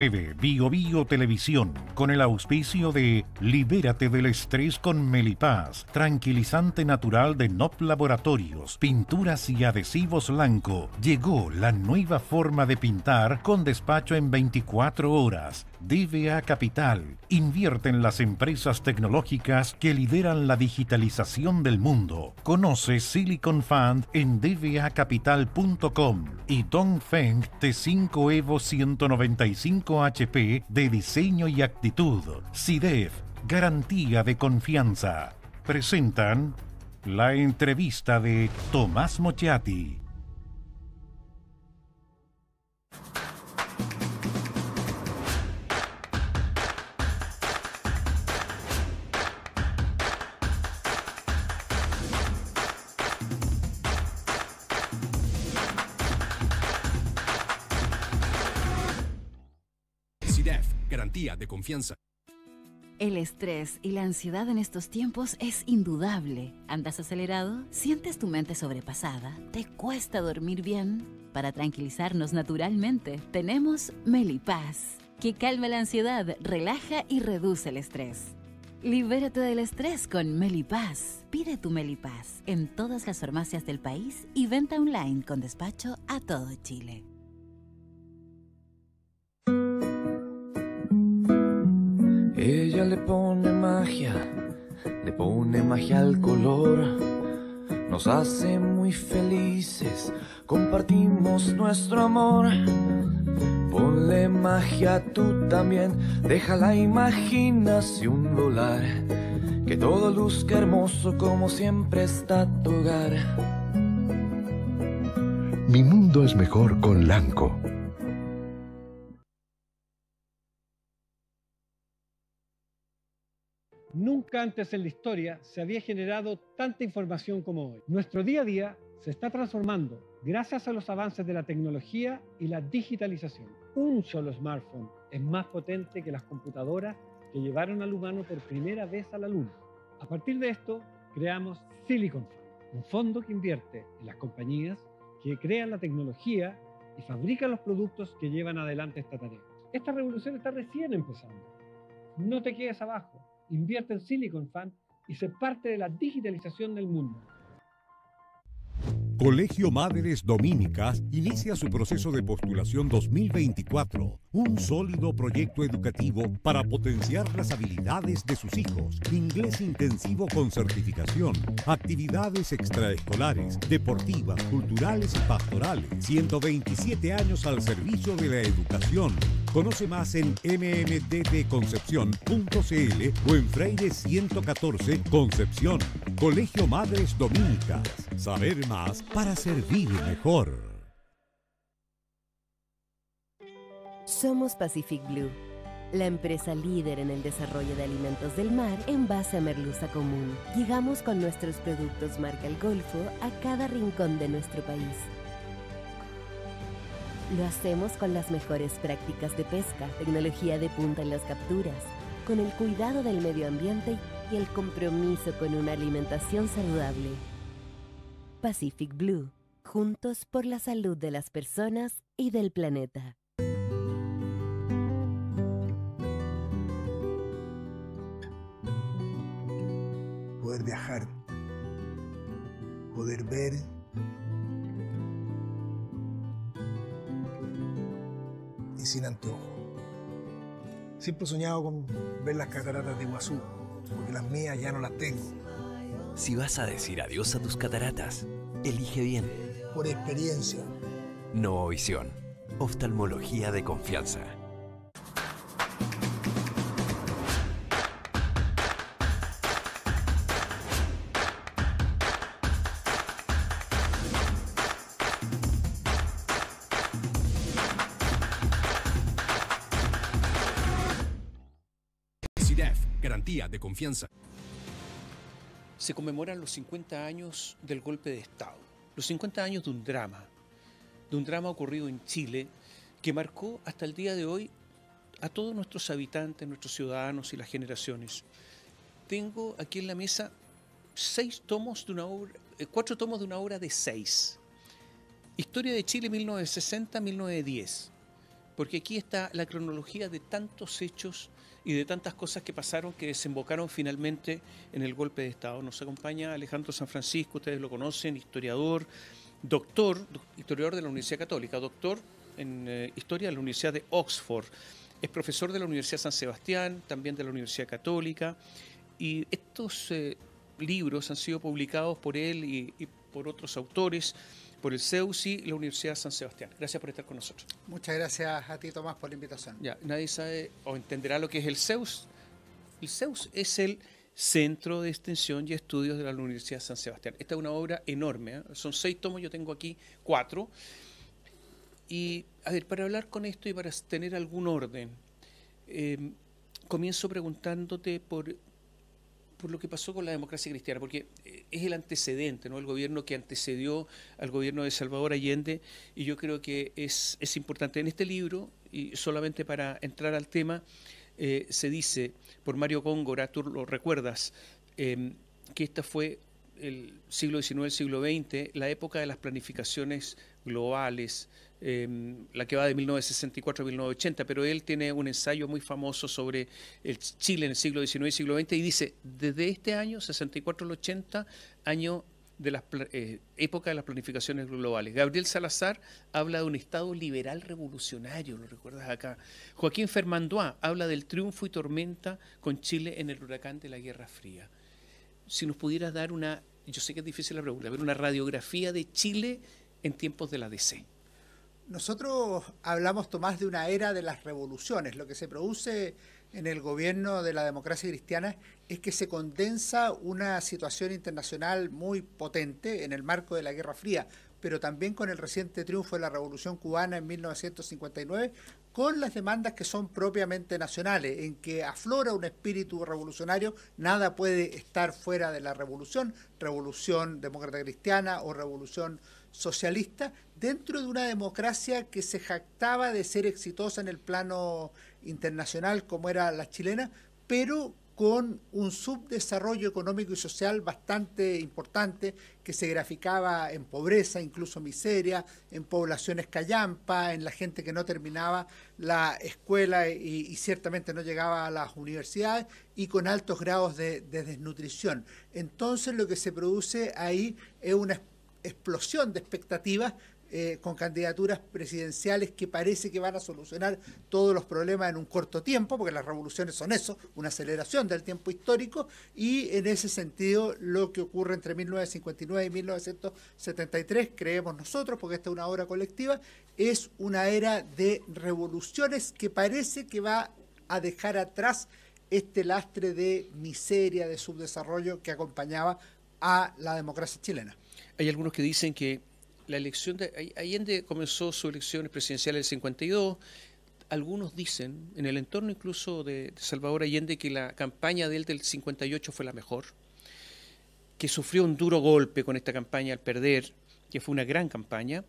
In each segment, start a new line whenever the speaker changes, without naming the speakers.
Bio Bio Televisión, con el auspicio de Libérate del estrés con Melipaz, tranquilizante natural de NOP Laboratorios, pinturas y adhesivos Lanco. Llegó la nueva forma de pintar con despacho en 24 horas. DBA Capital, invierte en las empresas tecnológicas que lideran la digitalización del mundo. Conoce Silicon Fund en dbacapital.com y Dongfeng T5 Evo 195 HP de diseño y actitud. SIDEF, garantía de confianza. Presentan la entrevista de Tomás Mochiati.
SIDEF, garantía de confianza.
El estrés y la ansiedad en estos tiempos es indudable. ¿Andas acelerado? ¿Sientes tu mente sobrepasada? ¿Te cuesta dormir bien? Para tranquilizarnos naturalmente, tenemos Melipaz, que calma la ansiedad, relaja y reduce el estrés. Libérate del estrés con Melipaz. Pide tu Melipaz en todas las farmacias del país y venta online con despacho a todo Chile.
Ella le pone magia al color, nos hace muy felices, compartimos nuestro amor. Ponle magia tú también, deja la imaginación volar, que todo luzca hermoso como siempre está tu hogar.
Mi mundo es mejor con Lanco.
Nunca antes en la historia se había generado tanta información como hoy. Nuestro día a día se está transformando gracias a los avances de la tecnología y la digitalización. Un solo smartphone es más potente que las computadoras que llevaron al humano por primera vez a la Luna. A partir de esto, creamos Silicon Fund, un fondo que invierte en las compañías que crean la tecnología y fabrican los productos que llevan adelante esta tarea. Esta revolución está recién empezando. No te quedes abajo. Invierte en Silicon Fund y sé parte de la digitalización del mundo.
Colegio Madres Dominicas inicia su proceso de postulación 2024, un sólido proyecto educativo para potenciar las habilidades de sus hijos, inglés intensivo con certificación, actividades extraescolares, deportivas, culturales y pastorales, 127 años al servicio de la educación. Conoce más en mmddconcepcion.cl o en Freire 114 Concepción. Colegio Madres Dominicas. Saber más para servir mejor.
Somos Pacific Blue, la empresa líder en el desarrollo de alimentos del mar en base a merluza común. Llegamos con nuestros productos marca El Golfo a cada rincón de nuestro país. Lo hacemos con las mejores prácticas de pesca, tecnología de punta en las capturas, con el cuidado del medio ambiente y el compromiso con una alimentación saludable. Pacific Blue, juntos por la salud de las personas y del planeta.
Poder viajar, poder ver, y sin anteojo. Siempre he soñado con ver las cataratas de Iguazú, porque las mías ya no las tengo.
Si vas a decir adiós a tus cataratas, elige bien.
Por experiencia.
Novovisión, oftalmología de confianza.
SIDEF, garantía de confianza.
Se conmemoran los 50 años del golpe de Estado, los 50 años de un drama ocurrido en Chile que marcó hasta el día de hoy a todos nuestros habitantes, nuestros ciudadanos y las generaciones. Tengo aquí en la mesa 4 tomos de una obra de 6. Historia de Chile 1960-1910. porque aquí está la cronología de tantos hechos y de tantas cosas que pasaron que desembocaron finalmente en el golpe de Estado. Nos acompaña Alejandro San Francisco, ustedes lo conocen, historiador, historiador de la Universidad Católica, doctor en Historia de la Universidad de Oxford, es profesor de la Universidad San Sebastián, también de la Universidad Católica, y estos libros han sido publicados por él y por otros autores, por el CEUS y la Universidad San Sebastián. Gracias por estar con nosotros.
Muchas gracias a ti, Tomás, por la invitación.
Ya, nadie sabe o entenderá lo que es el CEUS. El CEUS es el Centro de Extensión y Estudios de la Universidad San Sebastián. Esta es una obra enorme, ¿eh? Son 6 tomos, yo tengo aquí 4. Y, a ver, para hablar con esto y para tener algún orden, comienzo preguntándote por lo que pasó con la democracia cristiana, porque es el antecedente, ¿no? El gobierno que antecedió al gobierno de Salvador Allende, y yo creo que es importante. En este libro, y solamente para entrar al tema, se dice por Mario Góngora, tú lo recuerdas, que esta fue el siglo XIX, el siglo XX, la época de las planificaciones globales, la que va de 1964 a 1980, pero él tiene un ensayo muy famoso sobre el Chile en el siglo XIX y siglo XX y dice, desde este año, 64 al 80, año de la época de las planificaciones globales. Gabriel Salazar habla de un Estado liberal revolucionario, lo recuerdas acá. Joaquín Fermandois habla del triunfo y tormenta con Chile en el huracán de la Guerra Fría. Si nos pudieras dar una, yo sé que es difícil la pregunta, pero una radiografía de Chile en tiempos de la DC.
Nosotros hablamos, Tomás, de una era de las revoluciones. Lo que se produce en el gobierno de la democracia cristiana es que se condensa una situación internacional muy potente en el marco de la Guerra Fría, pero también con el reciente triunfo de la Revolución Cubana en 1959, con las demandas que son propiamente nacionales, en que aflora un espíritu revolucionario. Nada puede estar fuera de la revolución demócrata cristiana o revolución socialista, dentro de una democracia que se jactaba de ser exitosa en el plano internacional como era la chilena, pero con un subdesarrollo económico y social bastante importante que se graficaba en pobreza, incluso miseria, en poblaciones callampa, en la gente que no terminaba la escuela y ciertamente no llegaba a las universidades, y con altos grados de desnutrición. Entonces lo que se produce ahí es una explosión de expectativas con candidaturas presidenciales que parece que van a solucionar todos los problemas en un corto tiempo, porque las revoluciones son eso, una aceleración del tiempo histórico, y en ese sentido lo que ocurre entre 1959 y 1973, creemos nosotros, porque esta es una obra colectiva, es una era de revoluciones que parece que va a dejar atrás este lastre de miseria, de subdesarrollo que acompañaba a la democracia chilena.
Hay algunos que dicen que la elección de Allende comenzó sus elecciones presidenciales en el 52. Algunos dicen, en el entorno incluso de Salvador Allende, que la campaña de él del 58 fue la mejor, que sufrió un duro golpe con esta campaña al perder, que fue una gran campaña,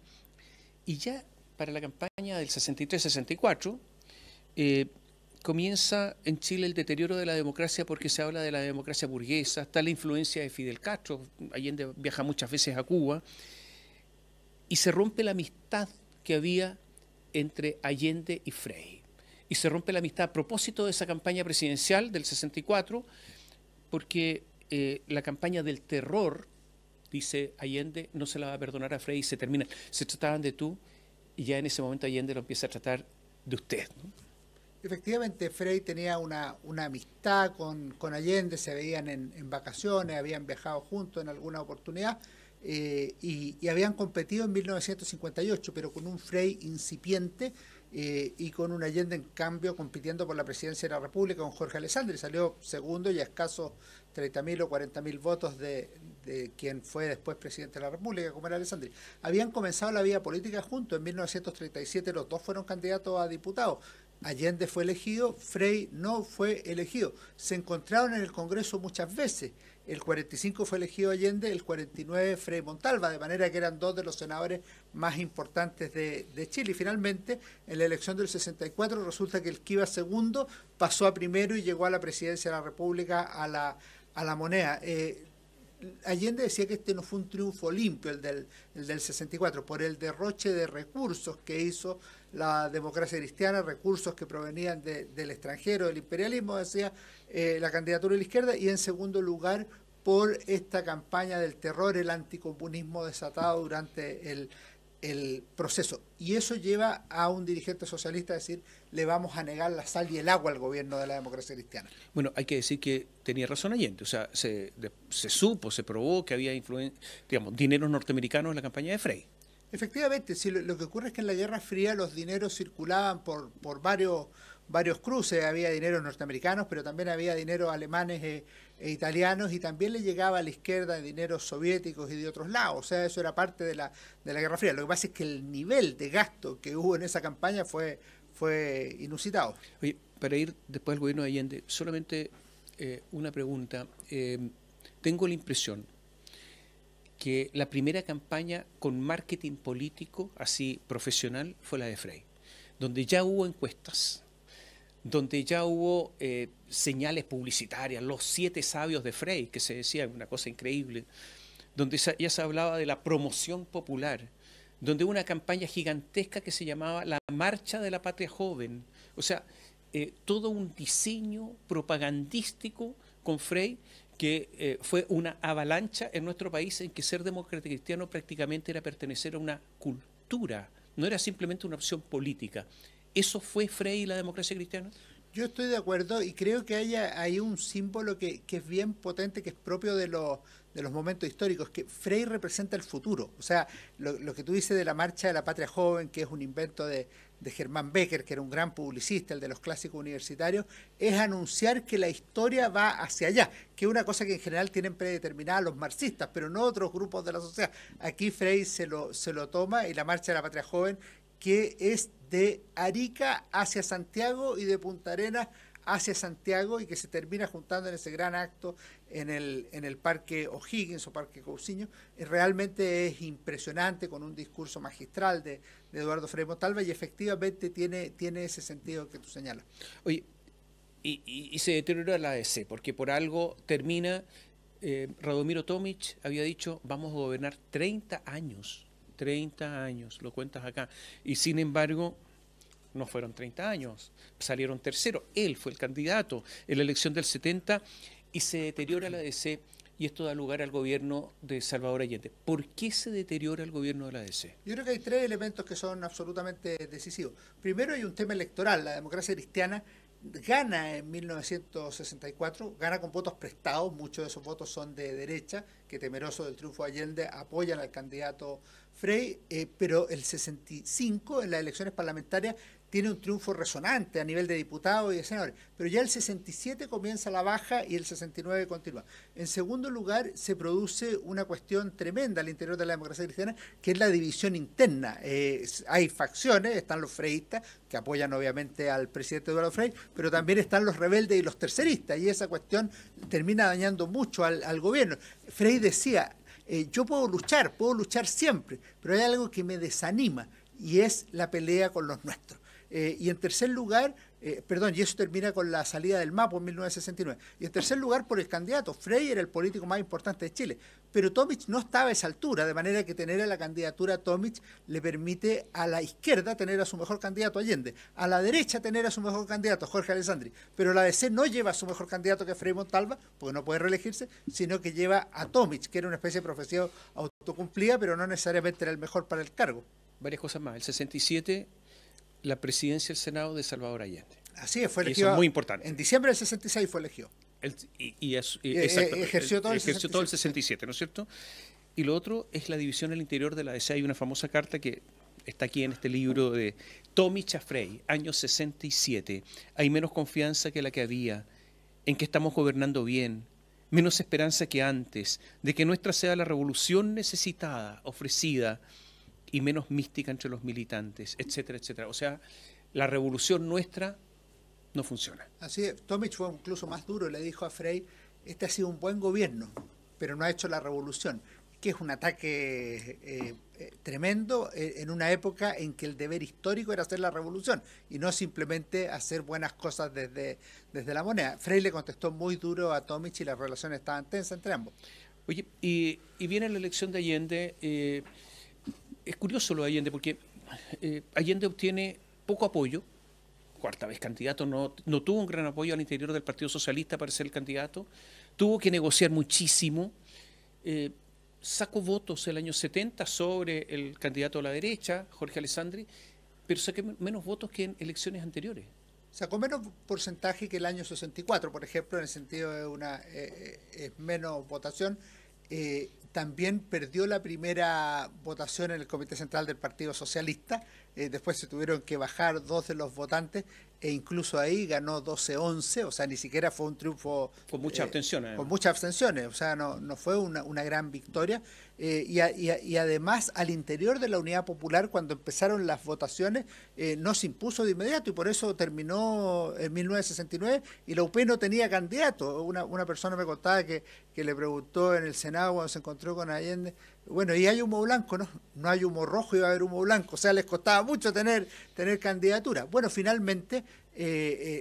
y ya para la campaña del 63-64 comienza en Chile el deterioro de la democracia, porque se habla de la democracia burguesa, está la influencia de Fidel Castro, Allende viaja muchas veces a Cuba, y se rompe la amistad que había entre Allende y Frei. Y se rompe la amistad a propósito de esa campaña presidencial del 64, porque la campaña del terror, dice Allende, no se la va a perdonar a Frei y se termina. Se trataban de tú, y ya en ese momento Allende lo empieza a tratar de usted, ¿no?
Efectivamente, Frei tenía una amistad con Allende, se veían en vacaciones, habían viajado juntos en alguna oportunidad, y habían competido en 1958, pero con un Frei incipiente y con un Allende, en cambio, compitiendo por la presidencia de la República con Jorge Alessandri. Salió segundo y a escasos 30.000 o 40.000 votos de quien fue después presidente de la República, como era Alessandri. Habían comenzado la vida política juntos. En 1937 los dos fueron candidatos a diputados. Allende fue elegido, Frei no fue elegido. Se encontraron en el Congreso muchas veces. El 45 fue elegido Allende, el 49 Frei Montalva, de manera que eran dos de los senadores más importantes de Chile. Y finalmente, en la elección del 64, resulta que el que iba segundo pasó a primero y llegó a la presidencia de la República, a la moneda. Allende decía que este no fue un triunfo limpio, el del 64, por el derroche de recursos que hizo la democracia cristiana, recursos que provenían del extranjero, del imperialismo, decía la candidatura de la izquierda, y en segundo lugar por esta campaña del terror, el anticomunismo desatado durante el proceso. Y eso lleva a un dirigente socialista a decir, le vamos a negar la sal y el agua al gobierno de la democracia cristiana.
Bueno, hay que decir que tenía razón Allende, o sea, se supo, se probó que había dineros norteamericanos en la campaña de Frei.
Efectivamente, sí, lo que ocurre es que en la Guerra Fría los dineros circulaban por varios cruces, había dineros norteamericanos, pero también había dineros alemanes e italianos, y también le llegaba a la izquierda dineros soviéticos y de otros lados. O sea, eso era parte de la Guerra Fría. Lo que pasa es que el nivel de gasto que hubo en esa campaña fue inusitado.
Oye, para ir después al gobierno de Allende, solamente una pregunta. Tengo la impresión que la primera campaña con marketing político, así profesional, fue la de Frei, donde ya hubo encuestas, donde ya hubo señales publicitarias, los 7 sabios de Frei, que se decía una cosa increíble, donde ya se hablaba de la promoción popular, donde hubo una campaña gigantesca que se llamaba la Marcha de la Patria Joven, o sea, todo un diseño propagandístico con Frei, que fue una avalancha en nuestro país en que ser demócrata cristiano prácticamente era pertenecer a una cultura, no era simplemente una opción política. ¿Eso fue Frei y la democracia cristiana?
Yo estoy de acuerdo y creo que hay un símbolo que es bien potente, que es propio de los momentos históricos, que Frei representa el futuro. O sea, lo que tú dices de la Marcha de la Patria Joven, que es un invento de Germán Becker, que era un gran publicista, el de los clásicos universitarios, es anunciar que la historia va hacia allá, que es una cosa que en general tienen predeterminada los marxistas, pero no otros grupos de la sociedad. Aquí Frei se lo toma, y la Marcha de la Patria Joven, que es de Arica hacia Santiago y de Punta Arenas hacia Santiago, y que se termina juntando en ese gran acto en el Parque O'Higgins o Parque Cousiño. Realmente es impresionante, con un discurso magistral de Eduardo Frei Montalva, y efectivamente tiene ese sentido que tú señalas.
Oye, y se deteriora la ADC, porque por algo termina, Radomiro Tomic había dicho, vamos a gobernar 30 años, lo cuentas acá, y sin embargo no fueron 30 años, salieron terceros, él fue el candidato en la elección del 70, y se deteriora la ADC, y esto da lugar al gobierno de Salvador Allende. ¿Por qué se deteriora el gobierno de la ADC?
Yo creo que hay 3 elementos que son absolutamente decisivos. Primero, hay un tema electoral. La democracia cristiana gana en 1964, gana con votos prestados, muchos de esos votos son de derecha, que temeroso del triunfo de Allende apoyan al candidato Frei, pero el 65 en las elecciones parlamentarias tiene un triunfo resonante a nivel de diputados y de senadores, pero ya el 67 comienza la baja y el 69 continúa. En segundo lugar, se produce una cuestión tremenda al interior de la democracia cristiana, que es la división interna. Hay facciones, están los freístas, que apoyan obviamente al presidente Eduardo Frei, pero también están los rebeldes y los terceristas, y esa cuestión termina dañando mucho al gobierno. Frei decía, yo puedo luchar siempre, pero hay algo que me desanima, y es la pelea con los nuestros. Y en tercer lugar, y eso termina con la salida del MAPO en 1969. Y en tercer lugar, por el candidato. Frei era el político más importante de Chile, pero Tomic no estaba a esa altura, de manera que tener a la candidatura a Tomic le permite a la izquierda tener a su mejor candidato Allende, a la derecha tener a su mejor candidato Jorge Alessandri, pero la DC no lleva a su mejor candidato, que es Frei Montalva, porque no puede reelegirse, sino que lleva a Tomic, que era una especie de profecía autocumplida, pero no necesariamente era el mejor para el cargo.
Varias cosas más. El 67... la presidencia del Senado de Salvador Allende.
Así es, fue elegido.
Eso es muy importante.
En diciembre del 66 fue elegido.
Ejerció todo el 67, ¿no es cierto? Y lo otro es la división al interior de la ADC. Hay una famosa carta que está aquí en este libro de Tomic a Frei, año 67. Hay menos confianza que la que había, en que estamos gobernando bien, menos esperanza que antes, de que nuestra sea la revolución necesitada, ofrecida, y menos mística entre los militantes, etcétera, etcétera. O sea, la revolución nuestra no funciona.
Así es. Tomic fue incluso más duro, le dijo a Frei, este ha sido un buen gobierno, pero no ha hecho la revolución, que es un ataque tremendo en una época en que el deber histórico era hacer la revolución y no simplemente hacer buenas cosas desde la moneda. Frei le contestó muy duro a Tomic y las relaciones estaban tensas entre ambos.
Oye, y viene la elección de Allende. Es curioso lo de Allende porque Allende obtiene poco apoyo. Cuarta vez candidato, no tuvo un gran apoyo al interior del Partido Socialista para ser el candidato. Tuvo que negociar muchísimo. Sacó votos el año 70 sobre el candidato de la derecha, Jorge Alessandri, pero saqué menos votos que en elecciones anteriores.
Sacó menos porcentaje que el año 64, por ejemplo, en el sentido de menos votación. También perdió la primera votación en el Comité Central del Partido Socialista. Después se tuvieron que bajar 2 de los votantes e incluso ahí ganó 12-11, o sea, ni siquiera fue un triunfo...
Con muchas abstenciones.
Con muchas abstenciones, o sea, no fue una gran victoria. Y además, al interior de la Unidad Popular, cuando empezaron las votaciones, no se impuso de inmediato y por eso terminó en 1969 y la UP no tenía candidato. Una persona me contaba que le preguntó en el Senado cuando se encontró con Allende, bueno, y hay humo blanco, ¿no? No hay humo rojo y va a haber humo blanco, o sea, les costaba mucho tener candidatura. Bueno, finalmente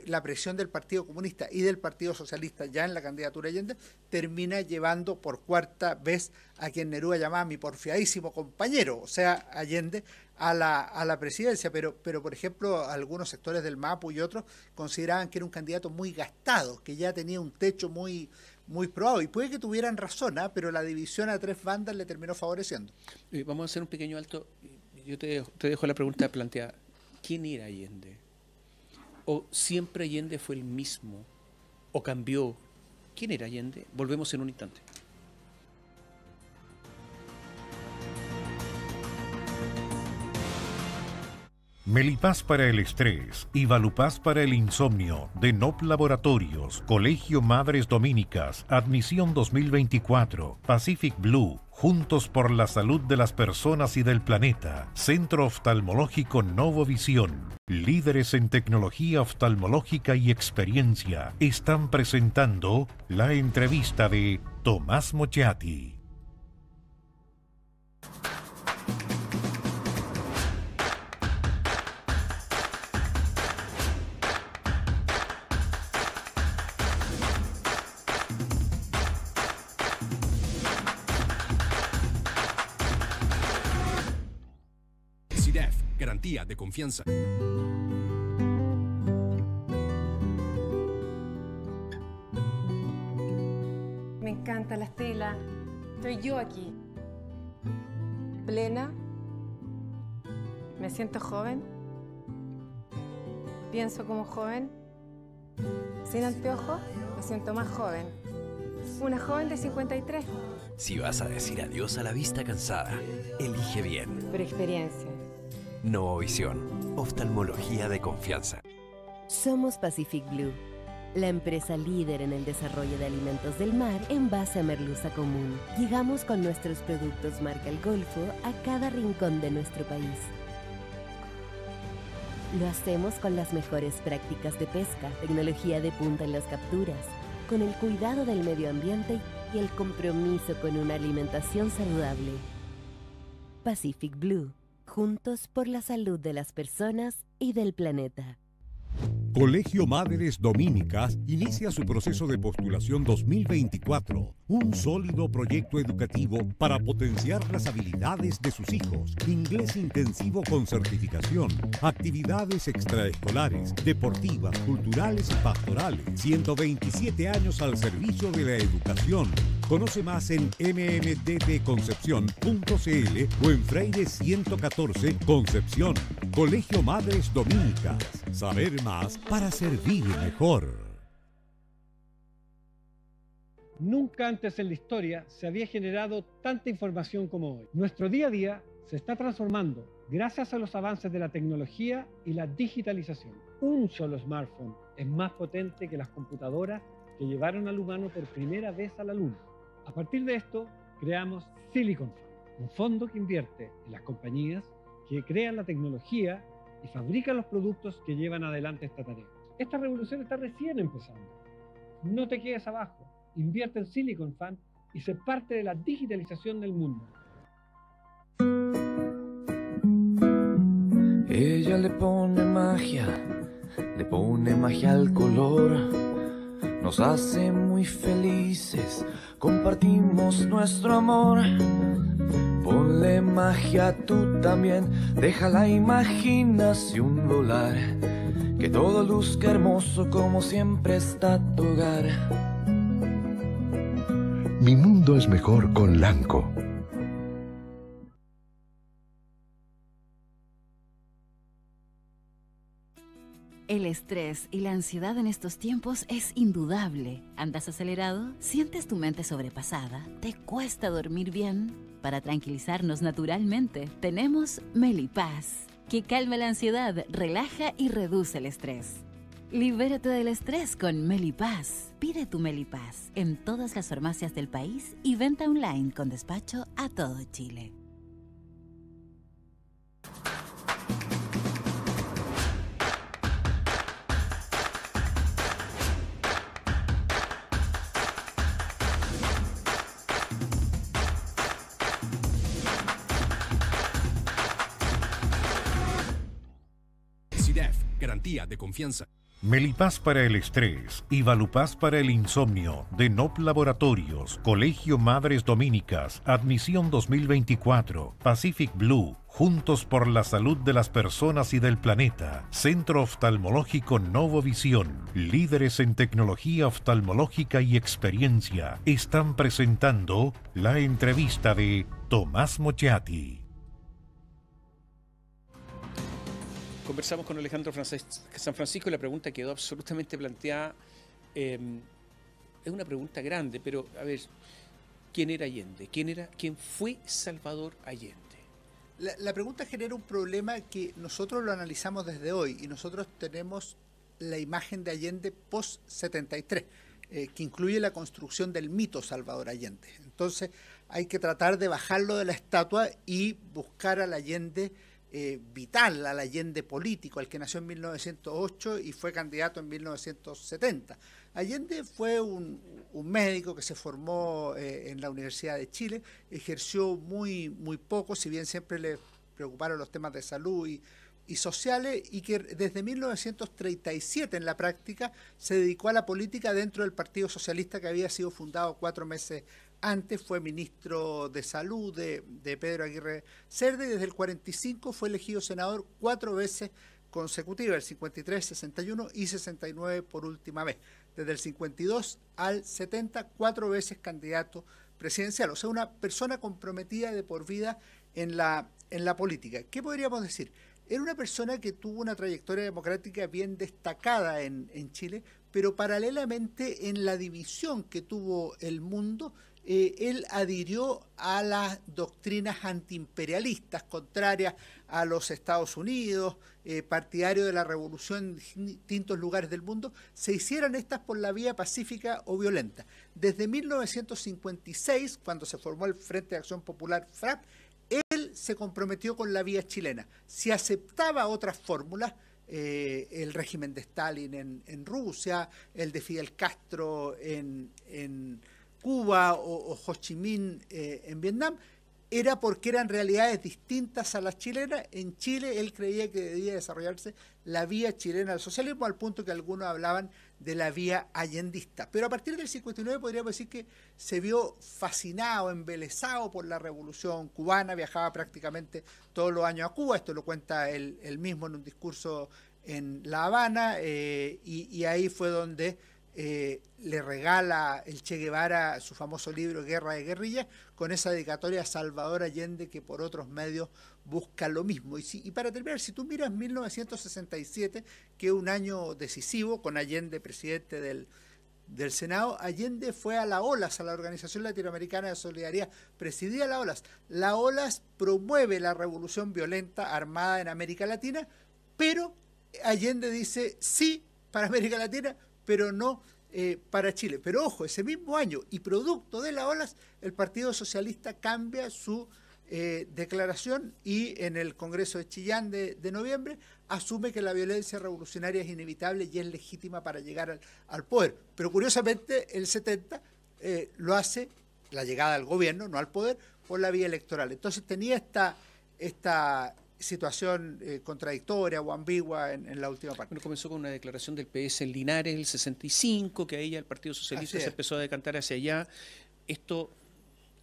la presión del Partido Comunista y del Partido Socialista ya en la candidatura Allende termina llevando por cuarta vez a quien Neruda llamaba mi porfiadísimo compañero, o sea, Allende, a la presidencia, pero por ejemplo algunos sectores del MAPU y otros consideraban que era un candidato muy gastado, que ya tenía un techo muy probado, y puede que tuvieran razón, pero la división a 3 bandas le terminó favoreciendo.
Vamos a hacer un pequeño alto. Yo te dejo la pregunta planteada. ¿Quién era Allende? ¿O siempre Allende fue el mismo? ¿O cambió? ¿Quién era Allende? Volvemos en un instante.
Melipaz para el estrés y Valupaz para el insomnio de NOP Laboratorios, Colegio Madres Dominicas, admisión 2024, Pacific Blue, Juntos por la Salud de las Personas y del Planeta, Centro Oftalmológico Novovisión, líderes en tecnología oftalmológica y experiencia, están presentando la entrevista de Tomás Mochati.
Garantía de confianza.
Me encanta la Estela. Estoy yo aquí. Plena. Me siento joven. Pienso como joven. Sin anteojos, me siento más joven. Una joven de 53.
Si vas a decir adiós a la vista cansada, elige bien.
Por experiencia.
Novovisión, oftalmología de confianza.
Somos Pacific Blue, la empresa líder en el desarrollo de alimentos del mar en base a merluza común. Llegamos con nuestros productos marca El Golfo a cada rincón de nuestro país. Lo hacemos con las mejores prácticas de pesca, tecnología de punta en las capturas, con el cuidado del medio ambiente y el compromiso con una alimentación saludable. Pacific Blue. Juntos por la salud de las personas y del planeta.
Colegio Madres Dominicas inicia su proceso de postulación 2024, un sólido proyecto educativo para potenciar las habilidades de sus hijos, inglés intensivo con certificación, actividades extraescolares, deportivas, culturales y pastorales, 127 años al servicio de la educación. Conoce más en mmddconcepcion.cl o en Freire 114 Concepción. Colegio Madres Dominicas. Saber más para servir mejor.
Nunca antes en la historia se había generado tanta información como hoy. Nuestro día a día se está transformando gracias a los avances de la tecnología y la digitalización. Un solo smartphone es más potente que las computadoras que llevaron al humano por primera vez a la Luna. A partir de esto, creamos Silicon Fund, un fondo que invierte en las compañías que crean la tecnología y fabrican los productos que llevan adelante esta tarea. Esta revolución está recién empezando. No te quedes abajo, invierte en Silicon Fund y sé parte de la digitalización del mundo.
Ella le pone magia al color. nos hace muy felices, compartimos nuestro amor. Ponle magia tú también, deja la imaginación volar, que todo luzca hermoso como siempre está tu hogar.
Mi mundo es mejor con Lanco.
El estrés y la ansiedad en estos tiempos es indudable. ¿Andas acelerado? ¿Sientes tu mente sobrepasada? ¿Te cuesta dormir bien? Para tranquilizarnos naturalmente, tenemos Melipaz, que calma la ansiedad, relaja y reduce el estrés. Libérate del estrés con Melipaz. Pide tu Melipaz en todas las farmacias del país y venta online con despacho a todo Chile.
Garantía de confianza.
Melipaz para el estrés y Valupaz para el insomnio de NOP Laboratorios, Colegio Madres Dominicas, admisión 2024, Pacific Blue, Juntos por la Salud de las Personas y del Planeta, Centro Oftalmológico Novovisión, líderes en tecnología oftalmológica y experiencia, están presentando la entrevista de Tomás Mochati.
Conversamos con Alejandro San Francisco y la pregunta quedó absolutamente planteada. Es una pregunta grande, pero a ver, ¿quién era Allende? ¿Quién fue Salvador Allende?
La pregunta genera un problema que nosotros lo analizamos desde hoy y nosotros tenemos la imagen de Allende post-73, que incluye la construcción del mito Salvador Allende. Entonces hay que tratar de bajarlo de la estatua y buscar al Allende vital, al Allende político, al que nació en 1908 y fue candidato en 1970. Allende fue un médico que se formó en la Universidad de Chile, ejerció muy poco, si bien siempre le preocuparon los temas de salud y sociales, y que desde 1937 en la práctica se dedicó a la política dentro del Partido Socialista, que había sido fundado 4 meses antes. Fue ministro de Salud de Pedro Aguirre Cerda y desde el 45 fue elegido senador 4 veces consecutivas, el 53, 61 y 69 por última vez. Desde el 52 al 70, 4 veces candidato presidencial. O sea, una persona comprometida de por vida en la política. ¿Qué podríamos decir? Era una persona que tuvo una trayectoria democrática bien destacada en Chile, pero paralelamente en la división que tuvo el mundo, él adhirió a las doctrinas antiimperialistas contrarias a los Estados Unidos, partidario de la revolución en distintos lugares del mundo, se hicieran estas por la vía pacífica o violenta. Desde 1956, cuando se formó el Frente de Acción Popular, FRAP, él se comprometió con la vía chilena. Si aceptaba otras fórmulas, el régimen de Stalin en Rusia, el de Fidel Castro en Cuba o Ho Chi Minh en Vietnam, era porque eran realidades distintas a las chilenas. En Chile él creía que debía desarrollarse la vía chilena del socialismo, al punto que algunos hablaban de la vía allendista. Pero a partir del 59 podríamos decir que se vio fascinado, embelesado por la revolución cubana, viajaba prácticamente todos los años a Cuba, esto lo cuenta él mismo en un discurso en La Habana, y ahí fue donde le regala el Che Guevara su famoso libro Guerra de Guerrillas, con esa dedicatoria a Salvador Allende, que por otros medios busca lo mismo. Y para terminar, si tú miras 1967, que es un año decisivo, con Allende presidente del Senado, Allende fue a la OLAS, a la Organización Latinoamericana de Solidaridad, presidía la OLAS. La OLAS promueve la revolución violenta armada en América Latina, pero Allende dice sí para América Latina, pero no para Chile. Pero ojo, ese mismo año, y producto de la OLAS, el Partido Socialista cambia su declaración y en el Congreso de Chillán de noviembre asume que la violencia revolucionaria es inevitable y es legítima para llegar al poder. Pero curiosamente el 70 lo hace, la llegada al gobierno, no al poder, por la vía electoral. Entonces tenía esta situación contradictoria o ambigua en la última parte.
Bueno, comenzó con una declaración del PS en Linares el 65, que ahí el Partido Socialista se empezó a decantar hacia allá. Esto,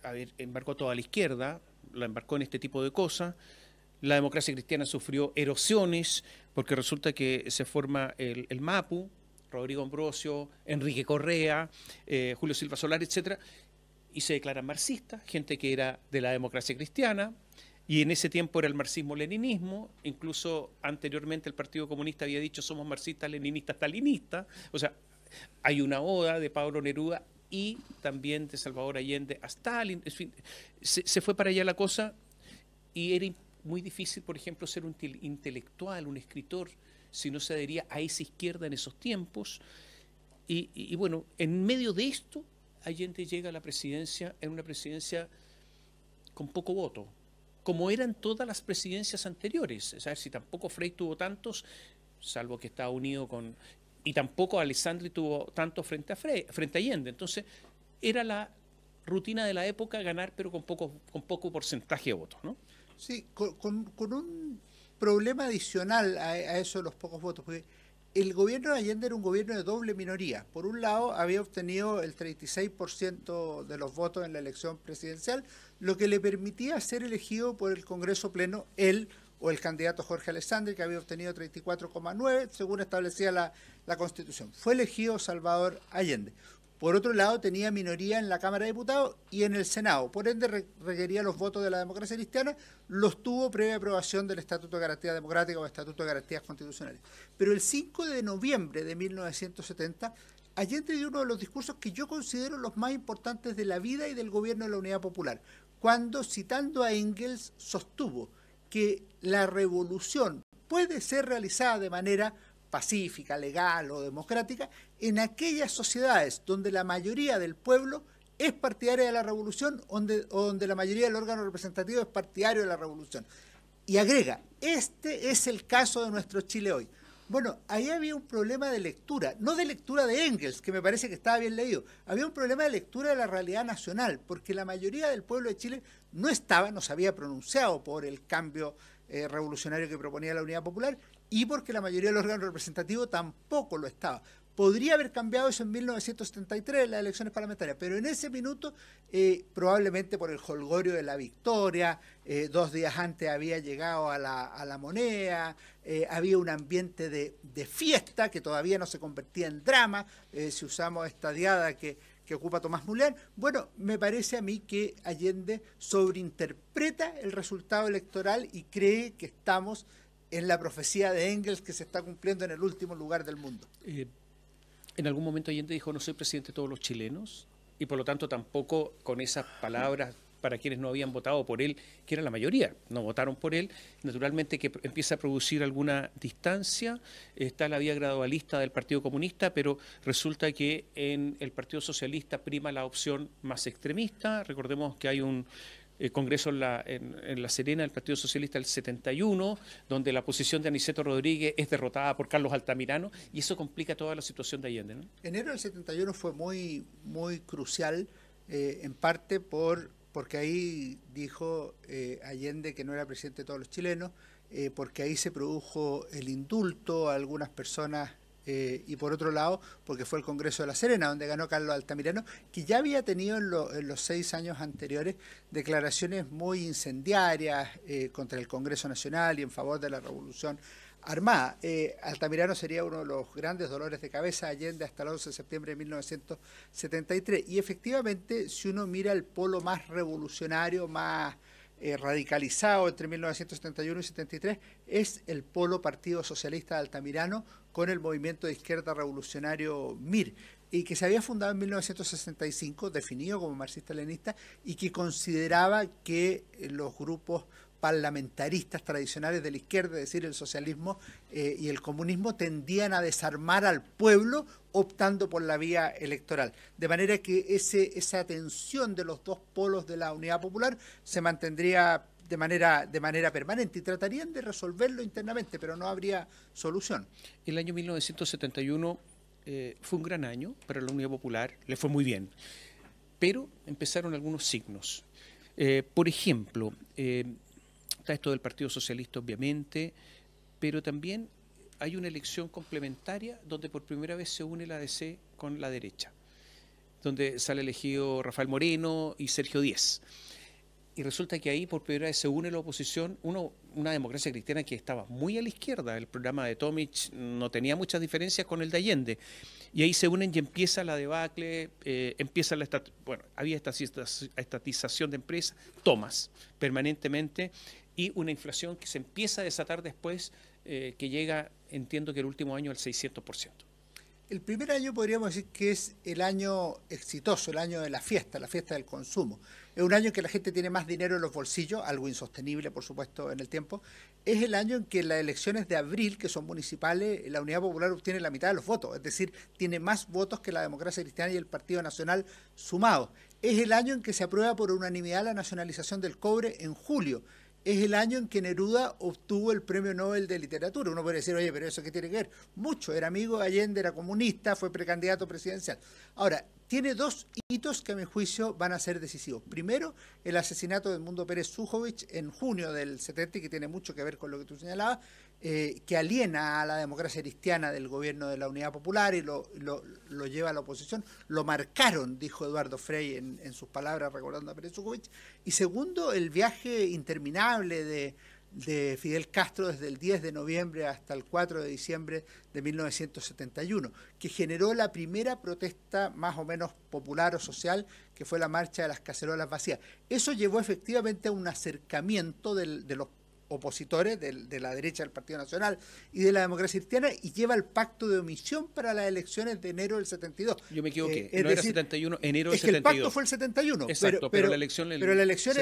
a ver, embarcó a toda la izquierda, la embarcó en este tipo de cosas. La democracia cristiana sufrió erosiones, porque resulta que se forma el MAPU, Rodrigo Ambrosio, Enrique Correa, Julio Silva Solar, etcétera, y se declaran marxistas, gente que era de la democracia cristiana, y en ese tiempo era el marxismo-leninismo, incluso anteriormente el Partido Comunista había dicho somos marxistas, leninistas, stalinistas, o sea, hay una oda de Pablo Neruda y también de Salvador Allende a Stalin, en fin, se fue para allá la cosa y era muy difícil, por ejemplo, ser un intelectual, un escritor, si no se adhería a esa izquierda en esos tiempos, y bueno, en medio de esto, Allende llega a la presidencia, en una presidencia con poco voto, como eran todas las presidencias anteriores. Es decir, si tampoco Frei tuvo tantos, salvo que estaba unido con... Y tampoco Alessandri tuvo tantos frente a Allende. Entonces, era la rutina de la época ganar, pero con poco porcentaje de votos, ¿no?
Sí, con un problema adicional a eso de los pocos votos, porque el gobierno de Allende era un gobierno de doble minoría. Por un lado, había obtenido el 36% de los votos en la elección presidencial, lo que le permitía ser elegido por el Congreso Pleno él o el candidato Jorge Alessandri, que había obtenido 34,9%, según establecía la Constitución. Fue elegido Salvador Allende. Por otro lado, tenía minoría en la Cámara de Diputados y en el Senado. Por ende, requería los votos de la democracia cristiana, los tuvo previa aprobación del Estatuto de Garantía Democrática o Estatuto de Garantías Constitucionales. Pero el 5 de noviembre de 1970, Allende dio uno de los discursos que yo considero los más importantes de la vida y del gobierno de la Unidad Popular, cuando, citando a Engels, sostuvo que la revolución puede ser realizada de manera pacífica, legal o democrática en aquellas sociedades donde la mayoría del pueblo es partidaria de la revolución o donde la mayoría del órgano representativo es partidario de la revolución. Y agrega, este es el caso de nuestro Chile hoy. Bueno, ahí había un problema de lectura, no de lectura de Engels, que me parece que estaba bien leído, había un problema de lectura de la realidad nacional, porque la mayoría del pueblo de Chile no se había pronunciado por el cambio revolucionario que proponía la Unidad Popular, y porque la mayoría del órgano representativo tampoco lo estaba. Podría haber cambiado eso en 1973, en las elecciones parlamentarias, pero en ese minuto, probablemente por el jolgorio de la victoria, 2 días antes había llegado a la Moneda, había un ambiente de fiesta que todavía no se convertía en drama, si usamos esta diada que ocupa Tomás Mulián. Bueno, me parece a mí que Allende sobreinterpreta el resultado electoral y cree que estamos en la profecía de Engels que se está cumpliendo en el último lugar del mundo.
En algún momento Allende dijo, no soy presidente de todos los chilenos, y por lo tanto tampoco con esas palabras para quienes no habían votado por él, que era la mayoría, no votaron por él, naturalmente que empieza a producir alguna distancia. Está la vía gradualista del Partido Comunista, pero resulta que en el Partido Socialista prima la opción más extremista. Recordemos que hay un congreso en La Serena del Partido Socialista del 71, donde la posición de Aniceto Rodríguez es derrotada por Carlos Altamirano, y eso complica toda la situación de Allende, ¿no?
Enero del 71 fue muy crucial, en parte porque ahí dijo Allende que no era presidente de todos los chilenos, porque ahí se produjo el indulto a algunas personas, y por otro lado, porque fue el Congreso de La Serena, donde ganó Carlos Altamirano, que ya había tenido en los 6 años anteriores declaraciones muy incendiarias contra el Congreso Nacional y en favor de la Revolución Armada. Altamirano sería uno de los grandes dolores de cabeza de Allende hasta el 11 de septiembre de 1973. Y efectivamente, si uno mira el polo más revolucionario, más radicalizado entre 1971 y 73, es el polo Partido Socialista de Altamirano con el movimiento de izquierda revolucionario MIR, y que se había fundado en 1965, definido como marxista-leninista, y que consideraba que los grupos parlamentaristas tradicionales de la izquierda, es decir, el socialismo y el comunismo, tendían a desarmar al pueblo optando por la vía electoral. De manera que esa tensión de los dos polos de la Unidad Popular se mantendría de manera permanente y tratarían de resolverlo internamente, pero no habría solución.
El año 1971 fue un gran año para la Unidad Popular, le fue muy bien, pero empezaron algunos signos. Por ejemplo, Está esto del Partido Socialista, obviamente, pero también hay una elección complementaria donde por primera vez se une la ADC con la derecha, donde sale elegido Rafael Moreno y Sergio Díez. Y resulta que ahí por primera vez se une la oposición, una democracia cristiana que estaba muy a la izquierda. El programa de Tomic no tenía muchas diferencias con el de Allende. Y ahí se unen y empieza la debacle, empieza había esta estatización de empresas, tomas permanentemente, y una inflación que se empieza a desatar después, que llega, entiendo que el último año al 600%.
El primer año podríamos decir que es el año exitoso, el año de la fiesta del consumo. Es un año en que la gente tiene más dinero en los bolsillos, algo insostenible, por supuesto, en el tiempo. Es el año en que en las elecciones de abril, que son municipales, la Unidad Popular obtiene la mitad de los votos, es decir, tiene más votos que la Democracia Cristiana y el Partido Nacional sumados. Es el año en que se aprueba por unanimidad la nacionalización del cobre en julio. Es el año en que Neruda obtuvo el Premio Nobel de Literatura. Uno puede decir, oye, pero ¿eso qué tiene que ver? Mucho, era amigo de Allende, era comunista, fue precandidato presidencial. Ahora, tiene dos hitos que a mi juicio van a ser decisivos. Primero, el asesinato de Edmundo Pérez Sujovic en junio del 70, que tiene mucho que ver con lo que tú señalabas, que aliena a la democracia cristiana del gobierno de la Unidad Popular y lo lleva a la oposición. Lo marcaron, dijo Eduardo Frei en sus palabras recordando a Pérez Sujovic. Y segundo, el viaje interminable de Fidel Castro desde el 10 de noviembre hasta el 4 de diciembre de 1971, que generó la primera protesta más o menos popular o social, que fue la marcha de las cacerolas vacías. Eso llevó efectivamente a un acercamiento de los opositores de la derecha del Partido Nacional y de la democracia cristiana, y lleva al pacto de omisión para las elecciones de enero del 72.
Yo me equivoqué,
no
era 71, enero del 72.
Es que el pacto fue el 71.
Exacto, pero la elección
era en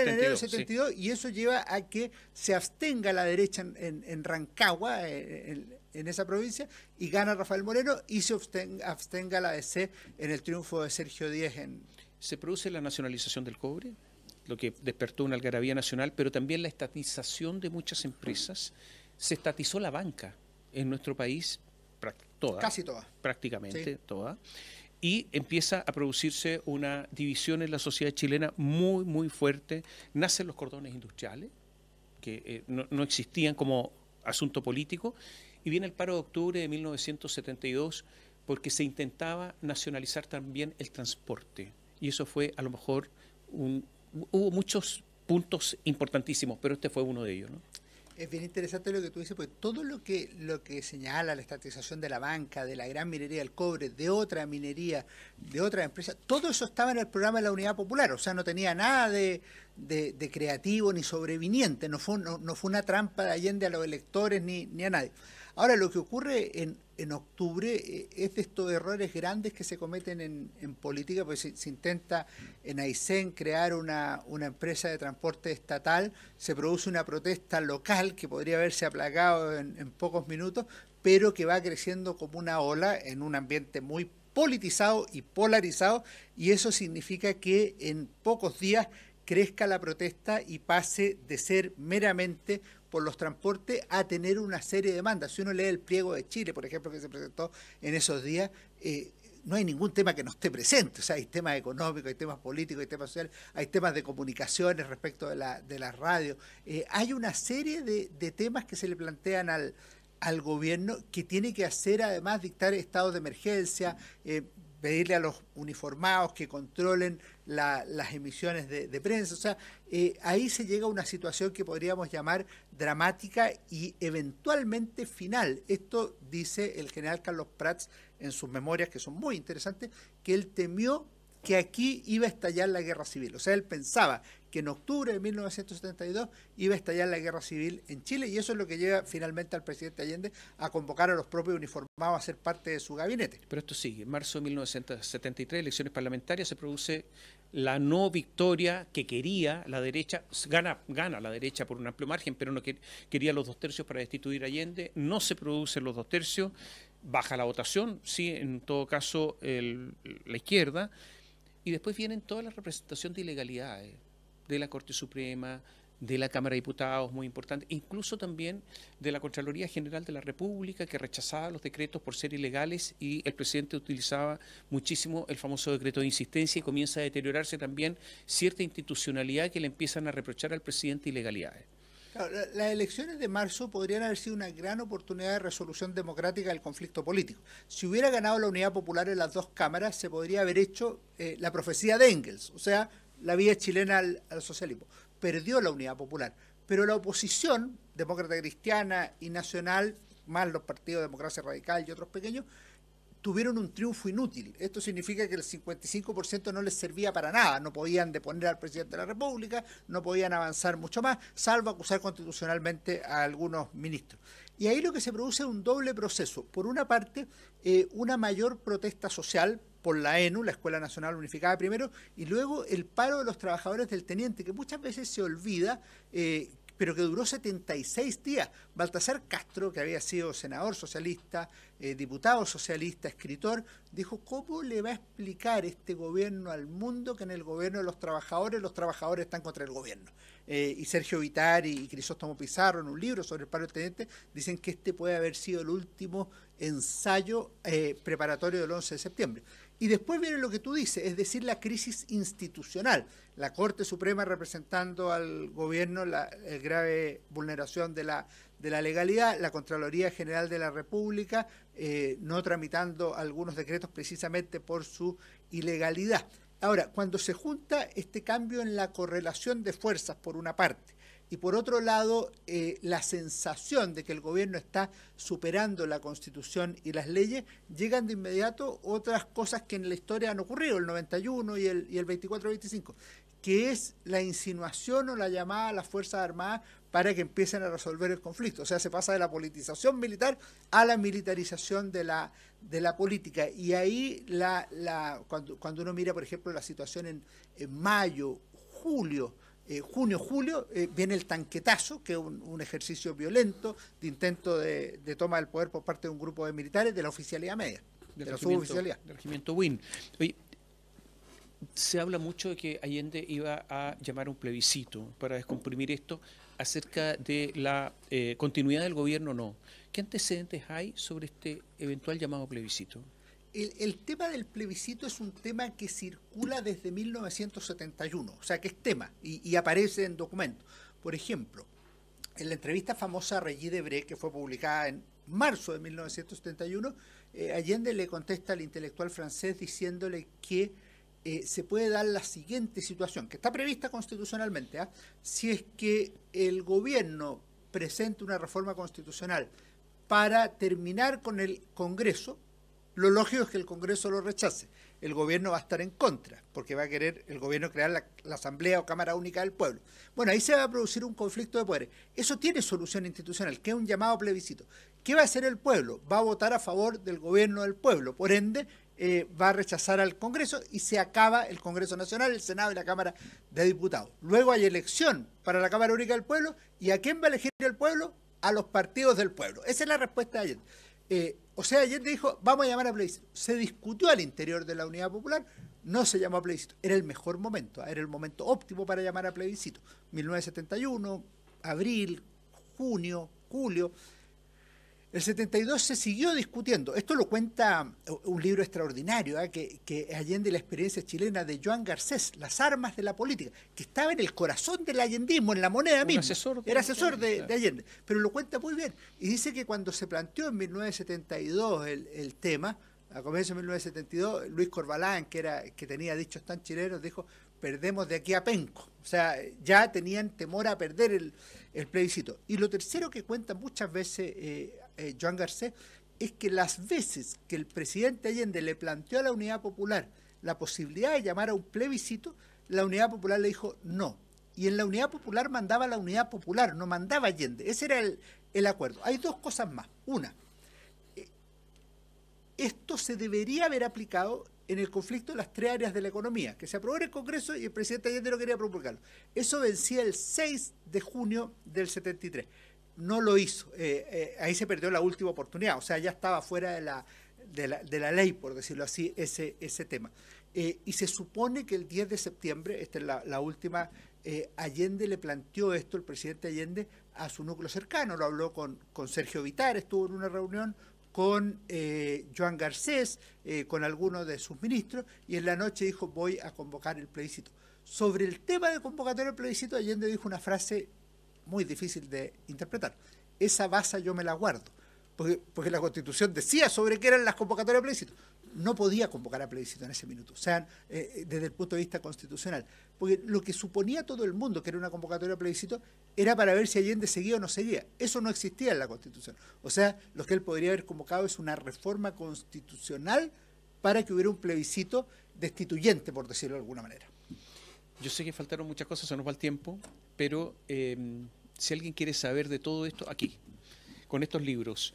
enero del 72,
sí.
Y eso lleva a que se abstenga la derecha en Rancagua, en esa provincia, y gana Rafael Moreno, y se abstenga la ADC en el triunfo de Sergio Díez.
Se produce la nacionalización del cobre, lo que despertó una algarabía nacional, pero también la estatización de muchas empresas. Se estatizó la banca en nuestro país, toda,
casi toda,
prácticamente
sí.
Toda, y empieza a producirse una división en la sociedad chilena muy, muy fuerte. Nacen los cordones industriales, que no existían como asunto político, y viene el paro de octubre de 1972, porque se intentaba nacionalizar también el transporte, y eso fue a lo mejor hubo muchos puntos importantísimos, pero este fue uno de ellos, ¿no?
Es bien interesante lo que tú dices, porque todo lo que señala la estatización de la banca, de la gran minería del cobre, de otra minería, de otra empresa, todo eso estaba en el programa de la Unidad Popular, o sea, no tenía nada de creativo ni sobreviniente, no fue una trampa de Allende a los electores ni a nadie. Ahora, lo que ocurre en octubre es de estos errores grandes que se cometen en política, porque se intenta en Aysén crear una empresa de transporte estatal, se produce una protesta local que podría haberse aplacado en pocos minutos, pero que va creciendo como una ola en un ambiente muy politizado y polarizado, y eso significa que en pocos días crezca la protesta y pase de ser meramente por los transportes a tener una serie de demandas. Si uno lee el pliego de Chile, por ejemplo, que se presentó en esos días, no hay ningún tema que no esté presente. O sea, hay temas económicos, hay temas políticos, hay temas sociales, hay temas de comunicaciones respecto de la radio. Hay una serie de temas que se le plantean al gobierno, que tiene que hacer, además, dictar estados de emergencia, pedirle a los uniformados que controlen las emisiones de prensa. O sea, ahí se llega a una situación que podríamos llamar dramática y eventualmente final. Esto dice el general Carlos Prats en sus memorias, que son muy interesantes, que él temió que aquí iba a estallar la guerra civil. O sea, él pensaba que en octubre de 1972 iba a estallar la guerra civil en Chile, y eso es lo que lleva finalmente al presidente Allende a convocar a los propios uniformados a ser parte de su gabinete.
Pero esto sigue. En marzo de 1973, elecciones parlamentarias, se produce la no victoria que quería la derecha. Gana la derecha por un amplio margen, pero no quería los 2/3 para destituir a Allende. No se producen los 2/3, baja la votación, sí, en todo caso la izquierda. Y después vienen toda la representación de ilegalidades de la Corte Suprema, de la Cámara de Diputados, muy importante, incluso también de la Contraloría General de la República, que rechazaba los decretos por ser ilegales, y el presidente utilizaba muchísimo el famoso decreto de insistencia, y comienza a deteriorarse también cierta institucionalidad que le empiezan a reprochar al presidente ilegalidades.
Claro, las elecciones de marzo podrían haber sido una gran oportunidad de resolución democrática del conflicto político. Si hubiera ganado la Unidad Popular en las dos cámaras, se podría haber hecho la profecía de Engels, o sea, la vía chilena al socialismo. Perdió la Unidad Popular, pero la oposición, demócrata cristiana y nacional, más los partidos de Democracia Radical y otros pequeños, tuvieron un triunfo inútil. Esto significa que el 55% no les servía para nada. No podían deponer al presidente de la República, no podían avanzar mucho más, salvo acusar constitucionalmente a algunos ministros. Y ahí lo que se produce es un doble proceso. Por una parte, una mayor protesta social por la ENU, la Escuela Nacional Unificada primero, y luego el paro de los trabajadores del teniente, que muchas veces se olvida, pero que duró 76 días. Baltasar Castro, que había sido senador socialista, diputado socialista, escritor, dijo, ¿cómo le va a explicar este gobierno al mundo que en el gobierno de los trabajadores están contra el gobierno? Y Sergio Vitari y Crisóstomo Pizarro, en un libro sobre el paro del teniente, dicen que este puede haber sido el último ensayo preparatorio del 11 de septiembre. Y después viene lo que tú dices, es decir, la crisis institucional. La Corte Suprema representando al gobierno la grave vulneración de la legalidad, la Contraloría General de la República no tramitando algunos decretos precisamente por su ilegalidad. Ahora, cuando se junta este cambio en la correlación de fuerzas por una parte, y por otro lado, la sensación de que el gobierno está superando la Constitución y las leyes, llegan de inmediato otras cosas que en la historia han ocurrido, el 91 y el 24-25, que es la insinuación o la llamada a las Fuerzas Armadas para que empiecen a resolver el conflicto. O sea, se pasa de la politización militar a la militarización de la política. Y ahí, cuando uno mira, por ejemplo, la situación en mayo, julio, junio-julio, viene el tanquetazo, que es un ejercicio violento de intento de toma del poder por parte de un grupo de militares de la oficialidad media, de la suboficialidad.
Del regimiento Win. Oye, se habla mucho de que Allende iba a llamar a un plebiscito para descomprimir esto acerca de la continuidad del gobierno o no. ¿Qué antecedentes hay sobre este eventual llamado plebiscito?
El tema del plebiscito es un tema que circula desde 1971, o sea que es tema y aparece en documentos. Por ejemplo, en la entrevista famosa a Regis Debray, que fue publicada en marzo de 1971, Allende le contesta al intelectual francés diciéndole que se puede dar la siguiente situación, que está prevista constitucionalmente, si es que el gobierno presenta una reforma constitucional para terminar con el Congreso. Lo lógico es que el Congreso lo rechace. El gobierno va a estar en contra, porque va a querer el gobierno crear la Asamblea o Cámara Única del Pueblo. Bueno, ahí se va a producir un conflicto de poderes. Eso tiene solución institucional, que es un llamado plebiscito. ¿Qué va a hacer el pueblo? Va a votar a favor del gobierno del pueblo. Por ende, va a rechazar al Congreso y se acaba el Congreso Nacional, el Senado y la Cámara de Diputados. Luego hay elección para la Cámara Única del Pueblo. ¿Y a quién va a elegir el pueblo? A los partidos del pueblo. Esa es la respuesta de Allende. O sea, Allende dijo, vamos a llamar a plebiscito. Se discutió al interior de la Unidad Popular, no se llamó a plebiscito. Era el mejor momento, era el momento óptimo para llamar a plebiscito. 1971, abril, junio, julio. El 72 se siguió discutiendo. Esto lo cuenta un libro extraordinario, que Allende y la experiencia chilena, de Joan Garcés, Las armas de la política, que estaba en el corazón del allendismo, en la moneda misma. Era asesor de Allende, pero lo cuenta muy bien. Y dice que cuando se planteó en 1972 el tema, a comienzos de 1972, Luis Corbalán, que tenía dichos tan chilenos, dijo, perdemos de aquí a penco. O sea, ya tenían temor a perder el plebiscito. Y lo tercero que cuenta muchas veces Joan Garcés es que las veces que el presidente Allende le planteó a la Unidad Popular la posibilidad de llamar a un plebiscito, la Unidad Popular le dijo no. Y en la Unidad Popular mandaba la Unidad Popular, no mandaba Allende. Ese era el acuerdo. Hay dos cosas más. Una, esto se debería haber aplicado en el conflicto de las tres áreas de la economía, que se aprobó en el Congreso y el presidente Allende no quería promulgarlo. Eso vencía el 6 de junio del 73. No lo hizo. Ahí se perdió la última oportunidad. O sea, ya estaba fuera de la ley, por decirlo así, ese tema. Y se supone que el 10 de septiembre, esta es la última, Allende le planteó esto, el presidente Allende, a su núcleo cercano. Lo habló con Sergio Vitari, estuvo en una reunión con Joan Garcés, con algunos de sus ministros, y en la noche dijo, voy a convocar el plebiscito. Sobre el tema de convocatoria del plebiscito, Allende dijo una frase muy difícil de interpretar. Esa base yo me la guardo, porque la Constitución decía sobre qué eran las convocatorias a plebiscito. No podía convocar a plebiscito en ese minuto, o sea, desde el punto de vista constitucional, porque lo que suponía todo el mundo que era una convocatoria a plebiscito era para ver si Allende seguía o no seguía. Eso no existía en la Constitución. O sea, lo que él podría haber convocado es una reforma constitucional para que hubiera un plebiscito destituyente, por decirlo de alguna manera.
Yo sé que faltaron muchas cosas, se nos va el tiempo, pero si alguien quiere saber de todo esto, aquí, con estos libros.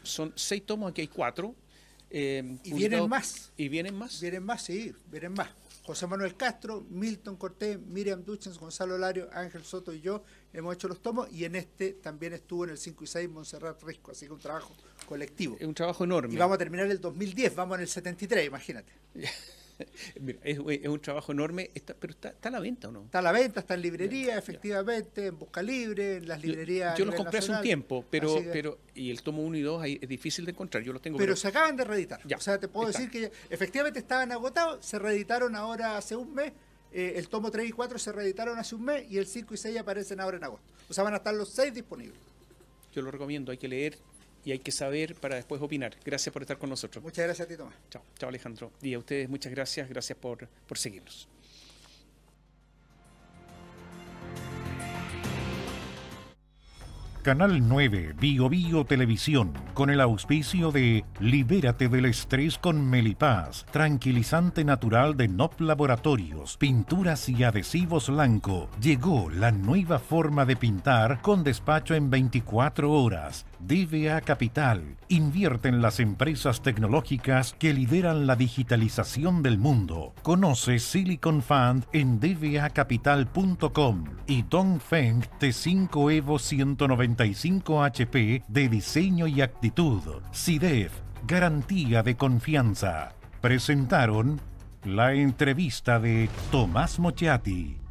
Son 6 tomos, aquí hay 4.
¿Y vienen más?
¿Y vienen más?
Vienen más, sí, vienen más. José Manuel Castro, Milton Cortés, Miriam Duchens, Gonzalo Lario, Ángel Soto y yo hemos hecho los tomos, y en este también estuvo en el 5 y 6 Montserrat Risco, así que un trabajo colectivo.
Es un trabajo enorme.
Y vamos a terminar el 2010, vamos en el 73, imagínate.
Mira, es un trabajo enorme, pero está a la venta, ¿o no?
Está a la venta, está en librería, efectivamente, en Busca Libre, en las librerías.
Yo los compré hace un tiempo, pero y el tomo 1 y 2 es difícil de encontrar, yo los tengo.
Pero se acaban de reeditar. Ya, o sea, te puedo decir que efectivamente estaban agotados, se reeditaron ahora hace un mes, el tomo 3 y 4 se reeditaron hace un mes, y el 5 y 6 aparecen ahora en agosto. O sea, van a estar los 6 disponibles.
Yo lo recomiendo, hay que leer y hay que saber para después opinar. Gracias por estar con nosotros.
Muchas gracias a ti, Tomás.
Chao, chao Alejandro. Y a ustedes muchas gracias por seguirnos.
Canal 9 Bio Bio Televisión, con el auspicio de Libérate del estrés con Melipaz, tranquilizante natural de NOP Laboratorios, pinturas y adhesivos Lanco. Llegó la nueva forma de pintar con despacho en 24 horas. DVA Capital invierte en las empresas tecnológicas que lideran la digitalización del mundo. Conoce Silicon Fund en dvacapital.com y Dongfeng T5 Evo 195 HP de diseño y actitud. SIDEF, garantía de confianza. Presentaron la entrevista de Tomás Mochiati.